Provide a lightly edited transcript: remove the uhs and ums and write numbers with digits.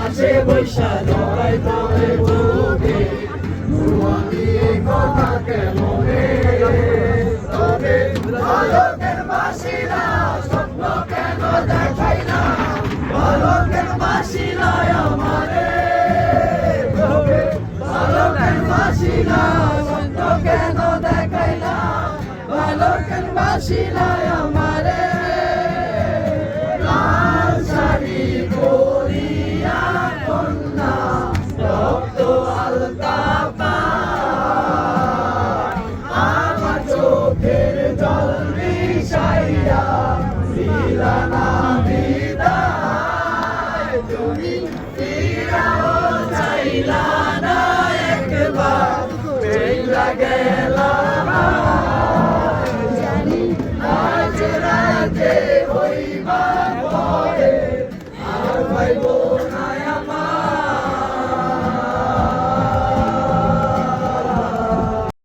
মাঝে বৈশা জড়াই তোরে বুকে নুয়ানি কথা কেমনে তবে বালকের বাসিরা স্বপ্ন কেন দেখাই না বালকের বাসিরা আমারে তবে বালকের বাসিরা স্বপ্ন কেন দেখাই না বালকের বাসিরা আমারে